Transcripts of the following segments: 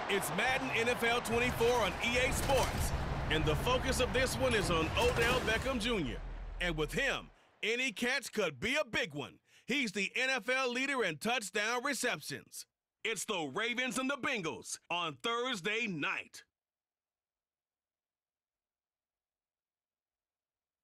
It's Madden NFL 24 on EA Sports, and the focus of this one is on Odell Beckham Jr. And with him, any catch could be a big one. He's the NFL leader in touchdown receptions. It's the Ravens and the Bengals on Thursday night.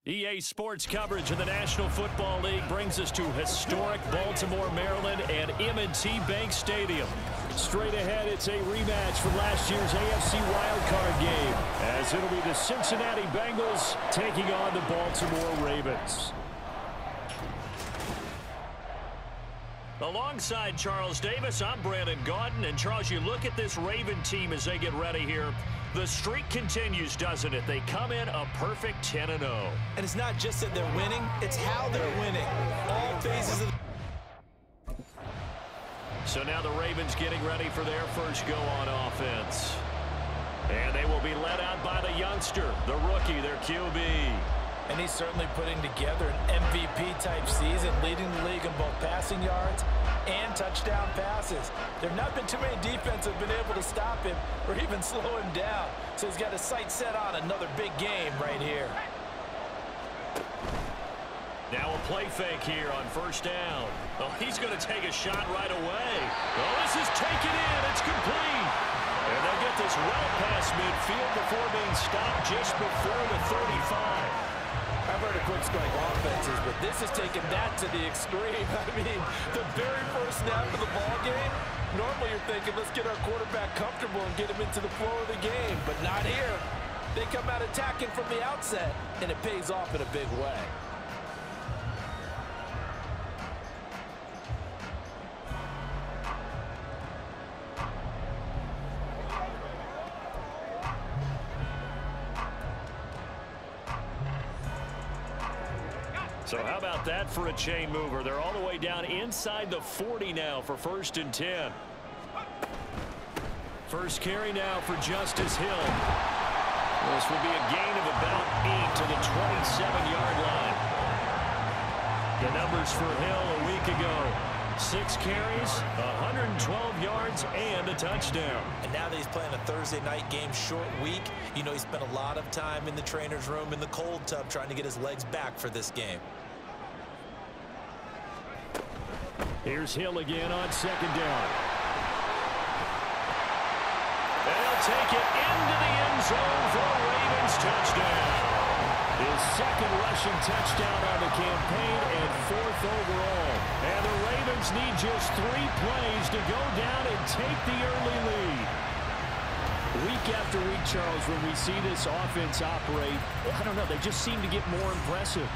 EA Sports coverage of the National Football League brings us to historic Baltimore, Maryland, and M&T Bank Stadium. Straight ahead, it's a rematch from last year's AFC wildcard game, as it'll be the Cincinnati Bengals taking on the Baltimore Ravens. Alongside Charles Davis, I'm Brandon Gaudin. And Charles, you look at this Raven team as they get ready here. The streak continues, doesn't it? They come in a perfect 10-0. And it's not just that they're winning, it's how they're winning. All phases of So now the Ravens getting ready for their first go on offense. And they will be led out by the youngster, the rookie, their QB. And he's certainly putting together an MVP-type season, leading the league in both passing yards and touchdown passes. There have not been too many defenses that have been able to stop him or even slow him down. So he's got his sights set on another big game right here. Now a play fake here on first down. Oh, he's going to take a shot right away. Oh, this is taken in. It's complete. And they'll get this well past midfield before being stopped just before the 35. I've heard of quick strike offenses, but this has taken that to the extreme. I mean, the very first snap of the ball game, normally you're thinking, let's get our quarterback comfortable and get him into the flow of the game, but not here. They come out attacking from the outset, and it pays off in a big way. So how about that for a chain mover? They're all the way down inside the 40 now for 1st and 10. First carry now for Justice Hill. This will be a gain of about 8 to the 27-yard line. The numbers for Hill a week ago: 6 carries, 112 yards, and a touchdown. And now that he's playing a Thursday night game, short week, you know he spent a lot of time in the trainer's room in the cold tub trying to get his legs back for this game. Here's Hill again on 2nd down. And he'll take it into the end zone for a Ravens touchdown. His 2nd rushing touchdown on the campaign and 4th overall. And the Ravens need just 3 plays to go down and take the early lead. Week after week, Charles, when we see this offense operate, I don't know, they just seem to get more impressive.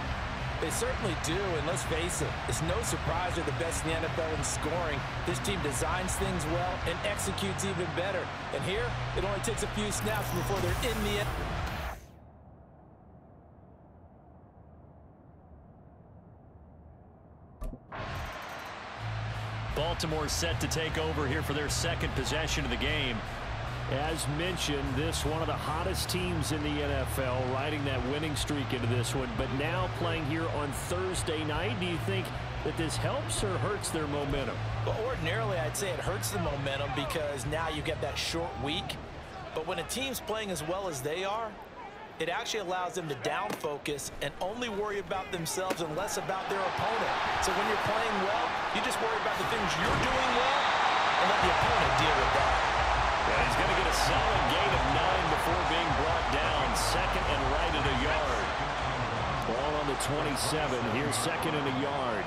They certainly do, and let's face it, it's no surprise they're the best in the NFL in scoring. This team designs things well and executes even better. And here, it only takes a few snaps before they're in the end. Baltimore set to take over here for their 2nd possession of the game. As mentioned, this one of the hottest teams in the NFL, riding that winning streak into this one, but now playing here on Thursday night. Do you think that this helps or hurts their momentum? Well, ordinarily, I'd say it hurts the momentum because now you get that short week. But when a team's playing as well as they are, it actually allows them to down focus and only worry about themselves and less about their opponent. So when you're playing well, you just worry about the things you're doing well and let the opponent deal with that. Yeah, he's going to get a solid gain of 9 before being brought down. 2nd and right at a yard. Ball on the 27. Here's 2nd and a yard.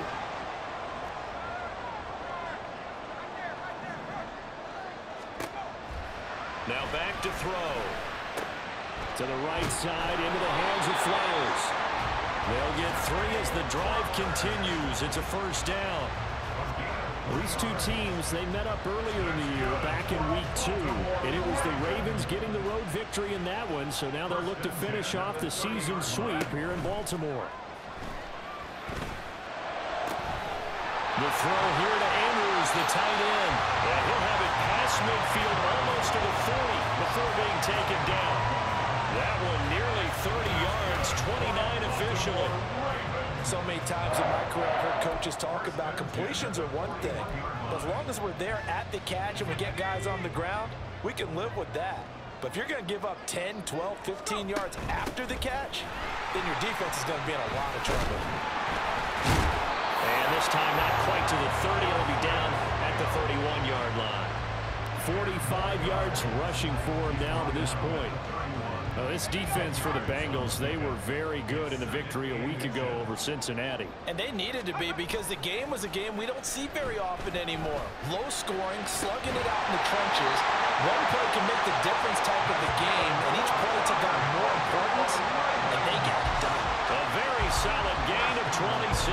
Now back to throw. To the right side, into the hands of Flowers. They'll get 3 as the drive continues. It's a 1st down. These two teams, they met up earlier in the year, back in week 2, and it was the Ravens getting the road victory in that one, so now they'll look to finish off the season sweep here in Baltimore. The throw here to Andrews, the tight end. And he'll have it past midfield, almost to the 40 before being taken down. That one nearly 30 yards, 29 officially. So many times in my career, I've heard coaches talk about completions are one thing. But as long as we're there at the catch and we get guys on the ground, we can live with that. But if you're going to give up 10, 12, 15 yards after the catch, then your defense is going to be in a lot of trouble. And this time not quite to the 30. It'll be down at the 31-yard line. 45 yards rushing for him now to this point. This defense for the Bengals, they were very good in the victory a week ago over Cincinnati. And they needed to be, because the game was a game we don't see very often anymore. Low scoring, slugging it out in the trenches. One play can make the difference type of the game, and each play took on more importance, and they got it done. A very solid gain of 27.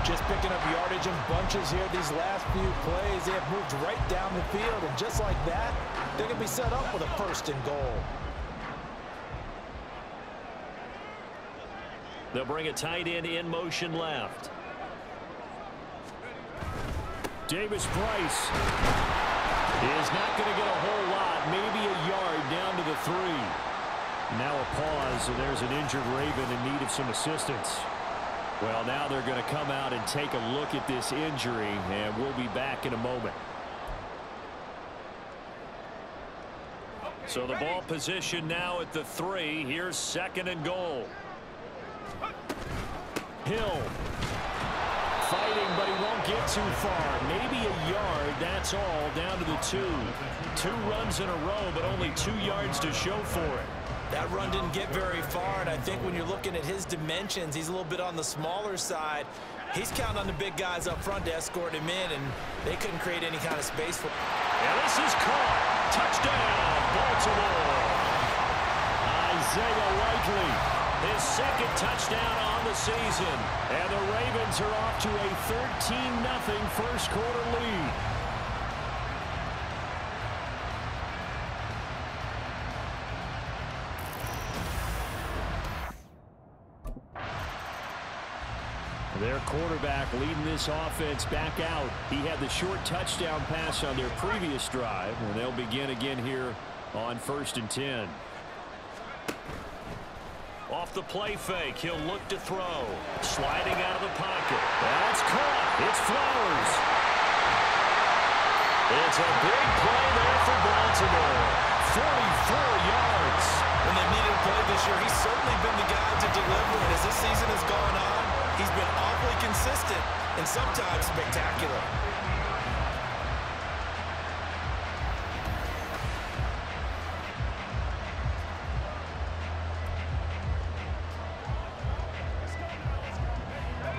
Just picking up yardage in bunches here these last few plays. They have moved right down the field, and just like that, they're going to be set up with a 1st and goal. They'll bring a tight end in motion left. Davis Price is not going to get a whole lot, maybe a yard down to the 3. Now a pause, and there's an injured Raven in need of some assistance. Well, now they're going to come out and take a look at this injury, and we'll be back in a moment. So the ball position now at the 3. Here's 2nd and goal. Hill fighting, but he won't get too far. Maybe a yard, that's all, down to the 2. 2 runs in a row, but only 2 yards to show for it. That run didn't get very far, and I think when you're looking at his dimensions, he's a little bit on the smaller side. He's counting on the big guys up front to escort him in, and they couldn't create any kind of space for him. And this is caught. Touchdown, Baltimore. Isaiah Likely, his 2nd touchdown on the season. And the Ravens are off to a 13-0 first quarter lead. Their quarterback leading this offense back out. He had the short touchdown pass on their previous drive, and they'll begin again here on 1st and 10. Off the play fake, he'll look to throw. Sliding out of the pocket. That's caught. It's Flowers. It's a big play there for Baltimore. 44 yards. When they needed a play this year, he's certainly been the guy to deliver. And as this season has gone on, he's been awfully consistent and sometimes spectacular.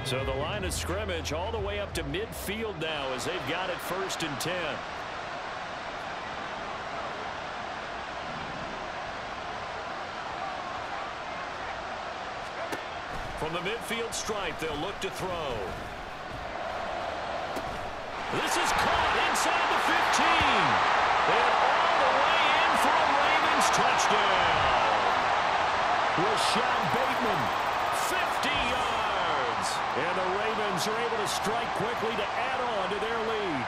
So the line of scrimmage all the way up to midfield now as they've got it 1st and 10. From the midfield stripe, they'll look to throw. This is caught inside the 15. And all the way in for a Ravens touchdown. Rashad Bateman, 50 yards. And the Ravens are able to strike quickly to add on to their lead.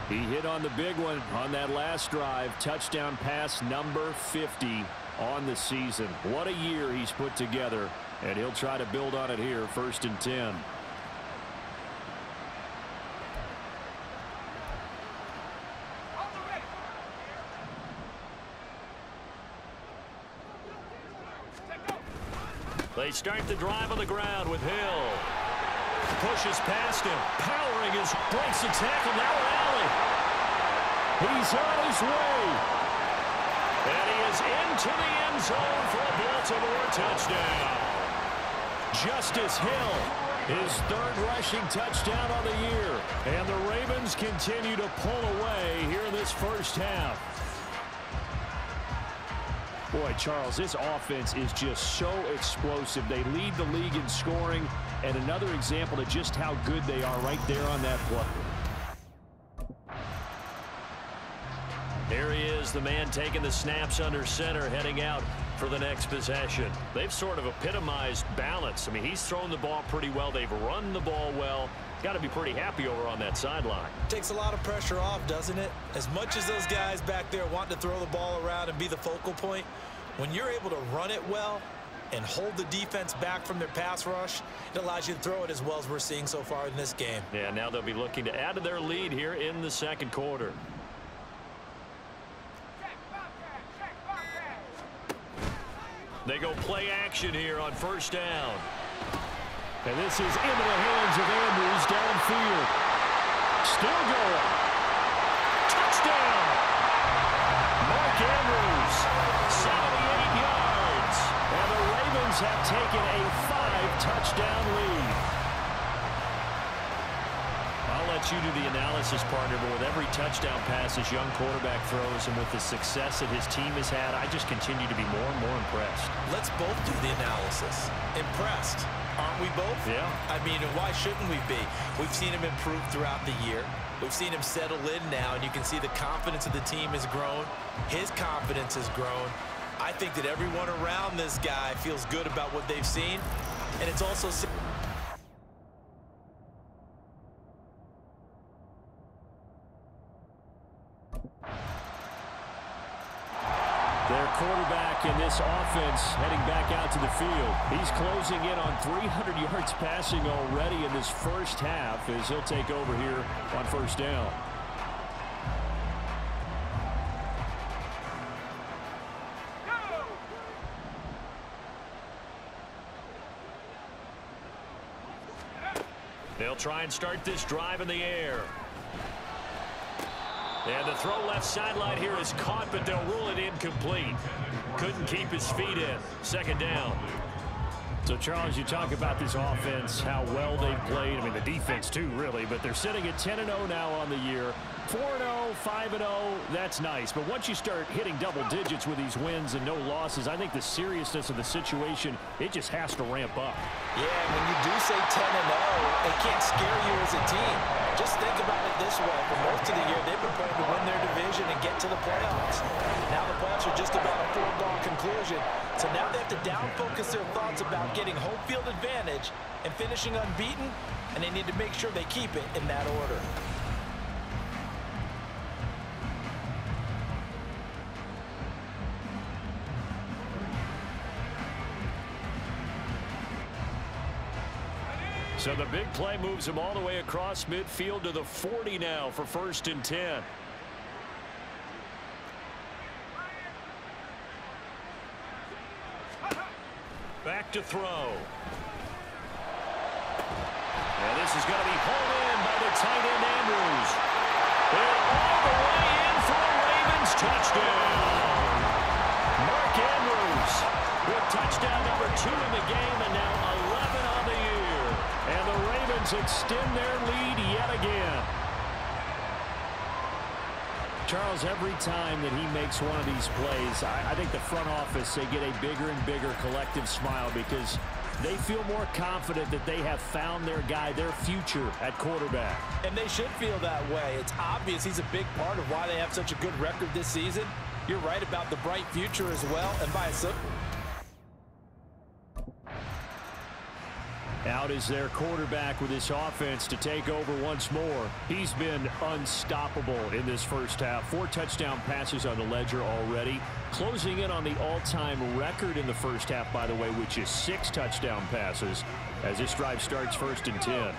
He hit on the big one on that last drive. Touchdown pass number 50 on the season. What a year he's put together, and he'll try to build on it here, 1st and 10. They start the drive on the ground with Hill. Pushes past him. Powering his breaks the tackle. Now Allen. He's on his way. And he is into the end zone for a Baltimore touchdown. Justice Hill, his 3rd rushing touchdown on the year. And the Ravens continue to pull away here in this first half. Boy, Charles, this offense is just so explosive. They lead the league in scoring, and another example of just how good they are right there on that play. There he is, the man taking the snaps under center, heading out for the next possession. They've sort of epitomized balance. I mean, he's thrown the ball pretty well. They've run the ball well. got to be pretty happy over on that sideline. Takes a lot of pressure off, doesn't it? As much as those guys back there want to throw the ball around and be the focal point, when you're able to run it well and hold the defense back from their pass rush, it allows you to throw it as well as we're seeing so far in this game. Yeah, now they'll be looking to add to their lead here in the second quarter. They go play action here on first down. And this is into the hands of Andrews downfield. Still going. Touchdown. Mark Andrews, 78 yards. And the Ravens have taken a 5-touchdown lead. I'll let you do the analysis, partner, but with every touchdown pass this young quarterback throws and with the success that his team has had, I just continue to be more and more impressed. Let's both do the analysis. Impressed. Aren't we both? Yeah. I mean, and why shouldn't we be? We've seen him improve throughout the year. We've seen him settle in now, and you can see the confidence of the team has grown. His confidence has grown. I think that everyone around this guy feels good about what they've seen, and it's also... Their quarterback in this offense heading back out to the field. He's closing in on 300 yards passing already in this first half as he'll take over here on first down. They'll try and start this drive in the air. And the throw left sideline here is caught, but they'll rule it incomplete. Couldn't keep his feet in. Second down. So, Charles, you talk about this offense, how well they've played. I mean, the defense, too, really. But they're sitting at 10-0 now on the year. 4-0, 5-0, that's nice. But once you start hitting double digits with these wins and no losses, I think the seriousness of the situation, it just has to ramp up. Yeah, when you do say 10-0, it can't scare you as a team. Just think about it this way. For most of the year, they've been playing to win their division and get to the playoffs. Now the playoffs are just about a foregone conclusion. So now they have to down-focus their thoughts about getting home field advantage and finishing unbeaten, and they need to make sure they keep it in that order. So the big play moves him all the way across midfield to the 40 now for 1st and 10. Back to throw. And this is going to be pulled in by the tight end Andrews. And all the way in for a Ravens touchdown. Mark Andrews with touchdown number 2 in the game, and now 11 on the year. And the Ravens extend their lead yet again. Charles, every time that he makes one of these plays, I think the front office, they get a bigger and bigger collective smile because they feel more confident that they have found their guy, their future at quarterback. And they should feel that way. It's obvious he's a big part of why they have such a good record this season. You're right about the bright future as well. And by a out is their quarterback with this offense to take over once more. He's been unstoppable in this first half. 4 touchdown passes on the ledger already. Closing in on the all-time record in the first half, by the way, which is 6 touchdown passes as this drive starts 1st and 10.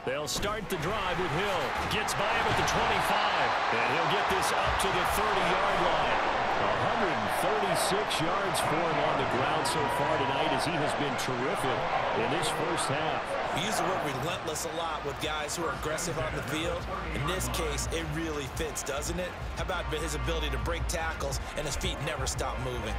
They'll start the drive with Hill. Gets by him at the 25. And he'll get this up to the 30-yard line. 136 yards for him on the ground so far tonight as he has been terrific in this first half. We use the word relentless a lot with guys who are aggressive on the field. In this case, it really fits, doesn't it? How about his ability to break tackles and his feet never stop moving?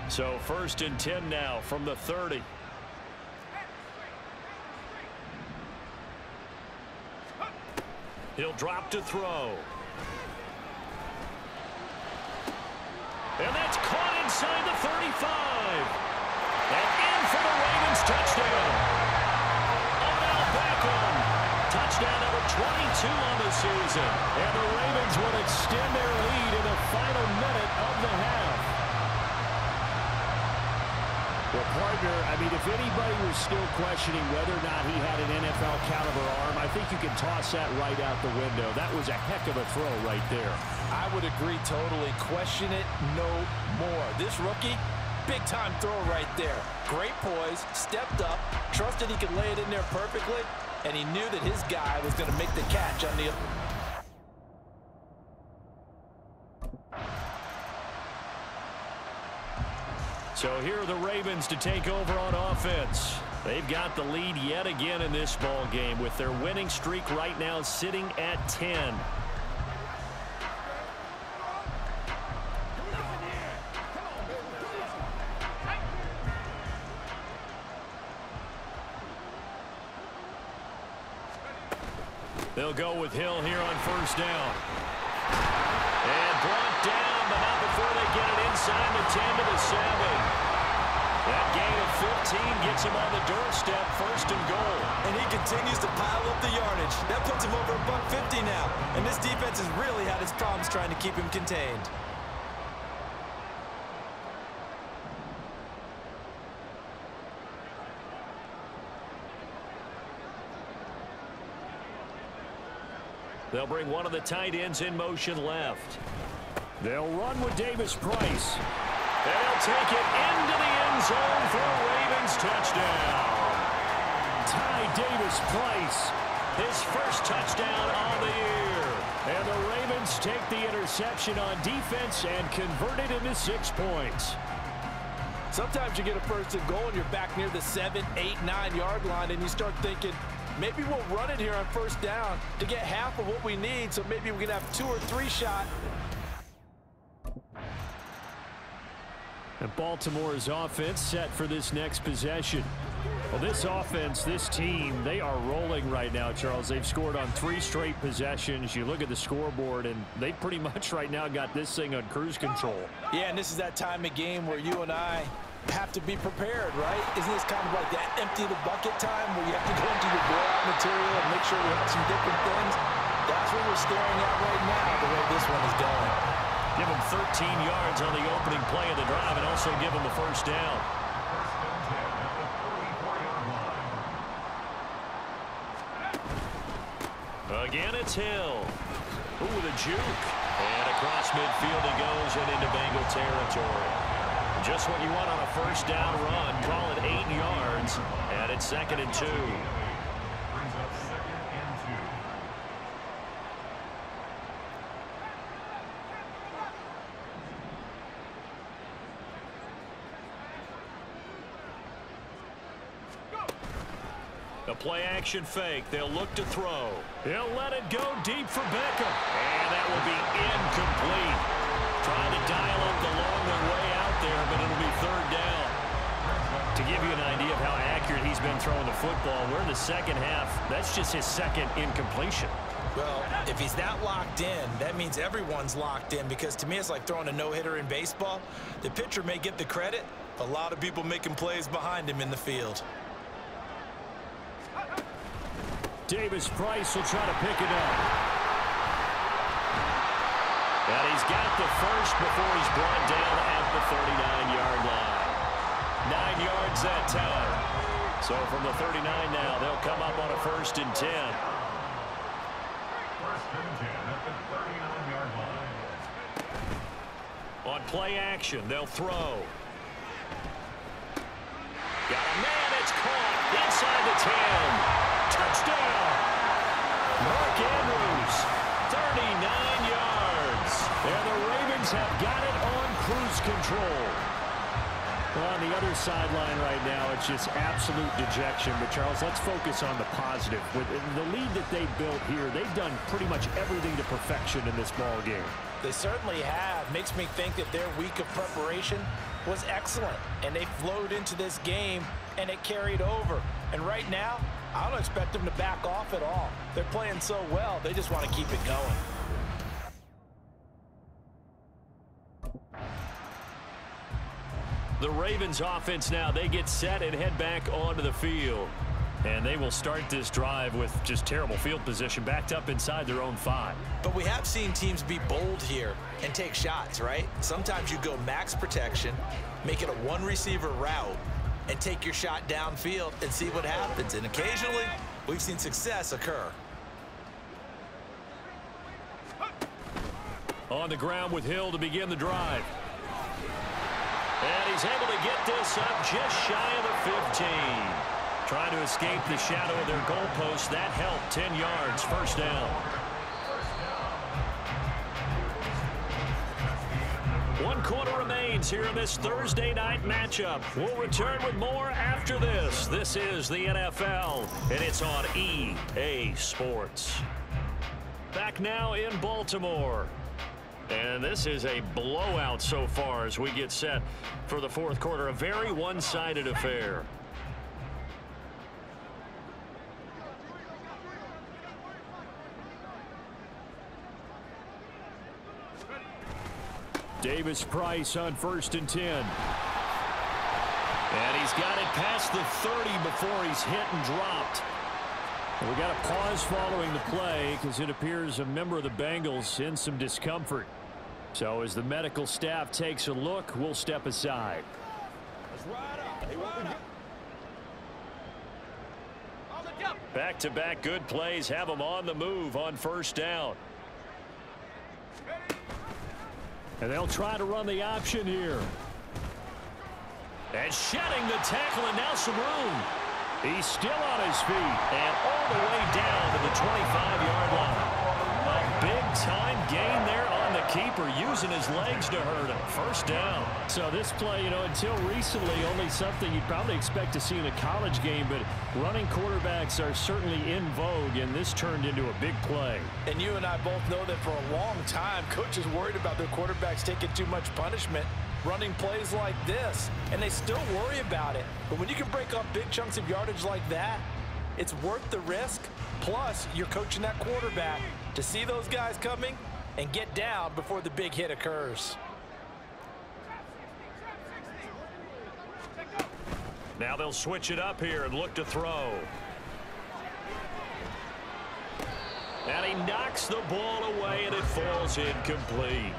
So 1st and 10 now from the 30. He'll drop to throw. And that's caught inside the 35. And in for the Ravens touchdown. Odell Beckham. Touchdown number 22 on the season. And the Ravens will extend their lead in the final minute of the half. Well, partner, I mean, if anybody was still questioning whether or not he had an NFL caliber arm, I think you can toss that right out the window. That was a heck of a throw right there. I would agree totally. Question it no more. This rookie, big-time throw right there. Great poise, stepped up, trusted he could lay it in there perfectly, and he knew that his guy was going to make the catch on the... So here are the Ravens to take over on offense. They've got the lead yet again in this ball game with their winning streak right now sitting at 10. They'll go with Hill here on first down. And brought down, but not before they get it inside the 10 to the 7. That gain of 15 gets him on the doorstep, first and goal. And he continues to pile up the yardage. That puts him over $150 now. And this defense has really had its problems trying to keep him contained. They'll bring one of the tight ends in motion left. They'll run with Davis Price. They'll take it into the end zone for a Ravens touchdown. Ty Davis Price, his first touchdown on the year. And the Ravens take the interception on defense and convert it into 6 points. Sometimes you get a first and goal and you're back near the 7, 8, 9 yard line and you start thinking, maybe we'll run it here on first down to get half of what we need, so maybe we can have 2 or 3 shot. And Baltimore's offense set for this next possession. Well, this offense, this team, they are rolling right now, Charles. They've scored on 3 straight possessions. You look at the scoreboard, and they pretty much right now got this thing on cruise control. Yeah, and this is that time of game where you and I have to be prepared, right? Isn't this kind of like that empty the bucket time where you have to go into your blowout material and make sure we have some different things? That's what we're staring at right now, the way this one is going. Give him 13 yards on the opening play of the drive and also give him the first down. Again, it's Hill. Ooh, the juke. And across midfield he goes and into Bengal territory. Just what you want on a first down run. Call it 8 yards. And it's 2nd and 2. A play-action fake. They'll look to throw. He'll let it go deep for Beckham. And that will be incomplete. Trying to dial up the long way out there, but it'll be 3rd down. To give you an idea of how accurate he's been throwing the football, we're in the second half. That's just his 2nd incompletion. Well, if he's that locked in, that means everyone's locked in, because to me it's like throwing a no-hitter in baseball. The pitcher may get the credit, a lot of people making plays behind him in the field. Davis Price will try to pick it up. And he's got the first before he's brought down at the 39-yard line. 9 yards that time. So from the 39 now, they'll come up on a 1st and 10. 1st and 10 at the 39-yard line. On play action, they'll throw. Got a man, it's caught inside the 10. Touchdown! Mark Andrews, 39 yards. And the Ravens have got it on cruise control. Well, on the other sideline right now, it's just absolute dejection. But, Charles, let's focus on the positive. With the lead that they built here, they've done pretty much everything to perfection in this ball game. They certainly have. Makes me think that their week of preparation was excellent. And they flowed into this game, and it carried over. And right now, I don't expect them to back off at all. They're playing so well, they just want to keep it going. The Ravens offense now, they get set and head back onto the field. And they will start this drive with just terrible field position, backed up inside their own 5. But we have seen teams be bold here and take shots, right? Sometimes you go max protection, make it a one-receiver route, and take your shot downfield and see what happens. And occasionally, we've seen success occur. On the ground with Hill to begin the drive. And he's able to get this up just shy of the 15. Trying to escape the shadow of their goalpost. That helped. 10 yards, first down. 1 quarter remains here in this Thursday night matchup. We'll return with more after this. This is the NFL, and it's on EA Sports. Back now in Baltimore. And this is a blowout so far as we get set for the fourth quarter. A very one-sided affair. Davis Price on 1st and 10. And he's got it past the 30 before he's hit and dropped. And we got a pause following the play because it appears a member of the Bengals in some discomfort. So as the medical staff takes a look, we'll step aside. Back-to-back good plays have them on the move on 1st down. And they'll try to run the option here. And shedding the tackle, and now some room. He's still on his feet and all the way down to the 25-yard line. A big-time gain there on the keeper, using his legs to hurt him. 1st down. So this play, until recently, only something you'd probably expect to see in a college game, but running quarterbacks are certainly in vogue, and this turned into a big play. And you and I both know that for a long time, coaches worried about their quarterbacks taking too much punishment running plays like this, and they still worry about it. But when you can break up big chunks of yardage like that, it's worth the risk. Plus, you're coaching that quarterback to see those guys coming and get down before the big hit occurs. Now they'll switch it up here and look to throw. And he knocks the ball away, and it falls incomplete.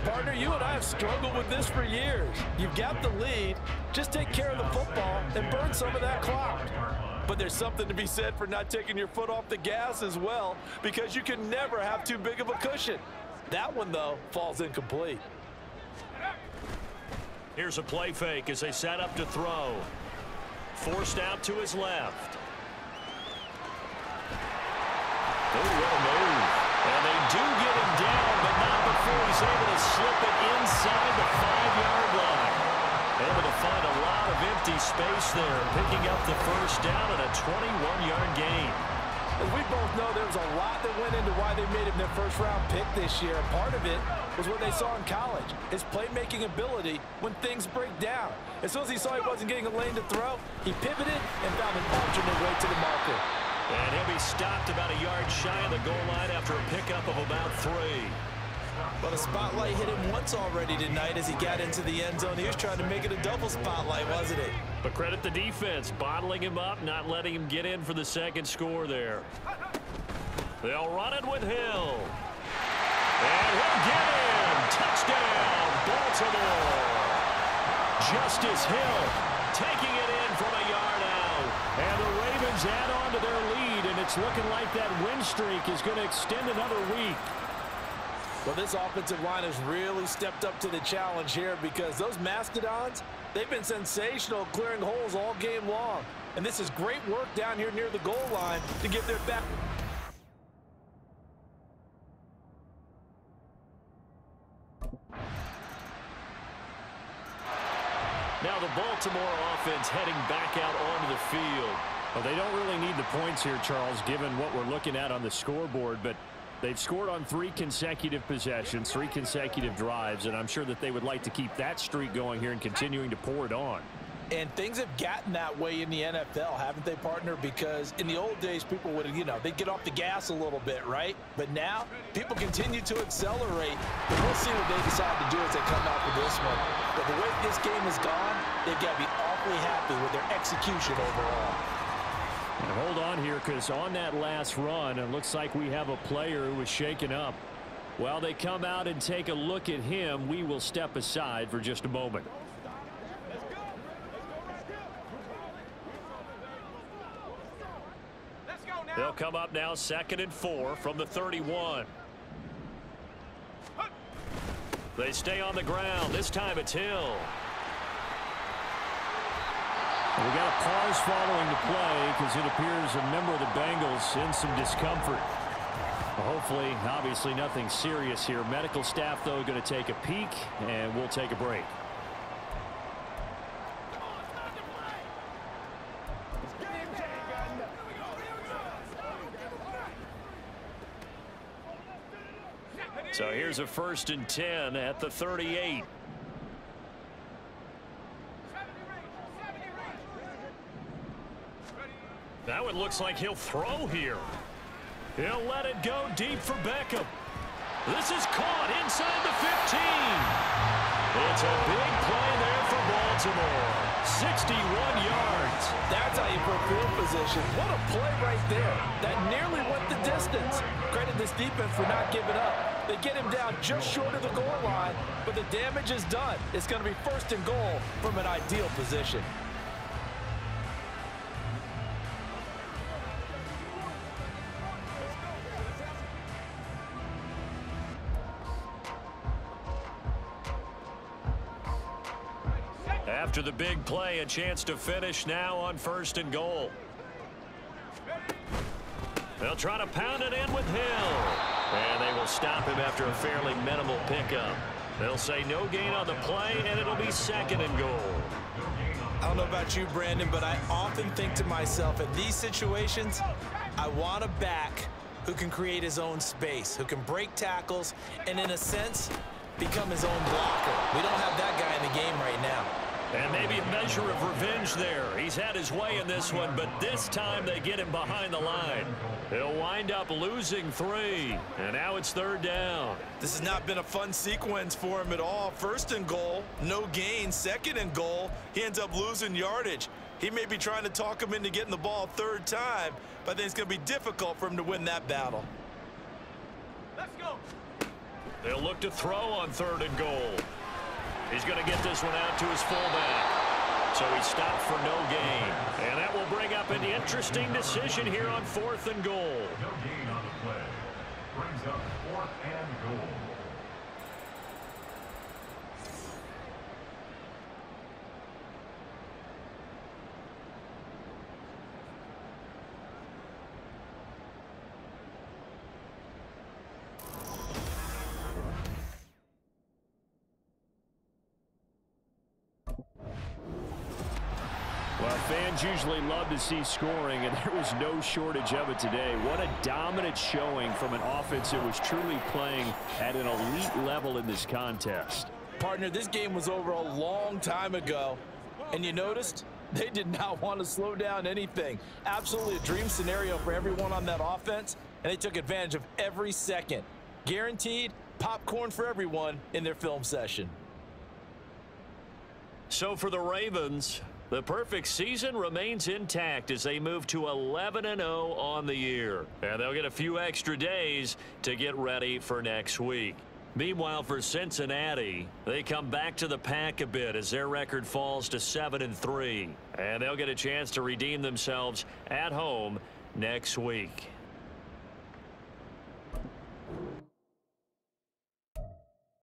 Partner, you and I have struggled with this for years. You've got the lead. Just take care of the football and burn some of that clock. But there's something to be said for not taking your foot off the gas as well, because you can never have too big of a cushion. That one, though, falls incomplete. Here's a play fake as they set up to throw. Forced out to his left. Oh, what a move. And they do get him down, but not before he's able to slip it inside the 5-yard line. Able to find a lot of empty space there, picking up the 1st down and a 21-yard gain. As we both know, there was a lot that went into why they made him their first-round pick this year. And part of it was what they saw in college, his playmaking ability when things break down. As soon as he saw he wasn't getting a lane to throw, he pivoted and found an alternate way to the marker. And he'll be stopped about a yard shy of the goal line after a pickup of about 3. But a spotlight hit him once already tonight as he got into the end zone. He was trying to make it a double spotlight, wasn't it? But credit the defense, bottling him up, not letting him get in for the second score there. They'll run it with Hill. And he'll get in. Touchdown, Baltimore. Justice Hill taking it in from a yard out. And the Ravens add on to their lead, and it's looking like that win streak is going to extend another week. Well, this offensive line has really stepped up to the challenge here because those Mastodons, they've been sensational clearing holes all game long. And this is great work down here near the goal line to get their back. Now the Baltimore offense heading back out onto the field. Well, they don't really need the points here, Charles, given what we're looking at on the scoreboard, but they've scored on 3 consecutive possessions, 3 consecutive drives, and I'm sure that they would like to keep that streak going here and continuing to pour it on. And things have gotten that way in the NFL, haven't they, partner? Because in the old days, people would, they'd get off the gas a little bit, right? But now, people continue to accelerate. And we'll see what they decide to do as they come out for this one. But the way this game has gone, they've got to be awfully happy with their execution overall. And hold on here, because on that last run, it looks like we have a player who was shaken up. While they come out and take a look at him, we will step aside for just a moment. They'll come up now 2nd and 4 from the 31. They stay on the ground. This time it's Hill. We got a pause following the play because it appears a member of the Bengals in some discomfort. Hopefully, obviously nothing serious here. Medical staff, though, going to take a peek, and we'll take a break. So here's a 1st and 10 at the 38. Now it looks like he'll throw here. He'll let it go deep for Beckham. This is caught inside the 15. It's a big play there for Baltimore. 61 yards. That's how you put field position. What a play right there. That nearly went the distance. Credit this defense for not giving up. They get him down just short of the goal line, but the damage is done. It's going to be 1st and goal from an ideal position. After the big play, a chance to finish now on 1st and goal. They'll try to pound it in with Hill. And they will stop him after a fairly minimal pickup. They'll say no gain on the play, and it'll be 2nd and goal. I don't know about you, Brandon, but I often think to myself, in these situations, I want a back who can create his own space, who can break tackles, and in a sense, become his own blocker. We don't have that guy in the game right now. And maybe a measure of revenge there. He's had his way in this one, but this time they get him behind the line. He'll wind up losing 3, and now it's 3rd down. This has not been a fun sequence for him at all. 1st and goal, no gain. 2nd and goal, he ends up losing yardage. He may be trying to talk him into getting the ball 3rd time, but I think it's going to be difficult for him to win that battle. Let's go. They'll look to throw on 3rd and goal. He's going to get this one out to his fullback. So he stopped for no gain. And that will bring up an interesting decision here on 4th and goal. No gain on the play. Brings up 4th and goal. Well, fans usually love to see scoring, and there was no shortage of it today. What a dominant showing from an offense that was truly playing at an elite level in this contest. Partner, this game was over a long time ago, and you noticed they did not want to slow down anything. Absolutely a dream scenario for everyone on that offense, and they took advantage of every second. Guaranteed popcorn for everyone in their film session. So for the Ravens, the perfect season remains intact as they move to 11-0 on the year. And they'll get a few extra days to get ready for next week. Meanwhile, for Cincinnati, they come back to the pack a bit as their record falls to 7-3. And they'll get a chance to redeem themselves at home next week.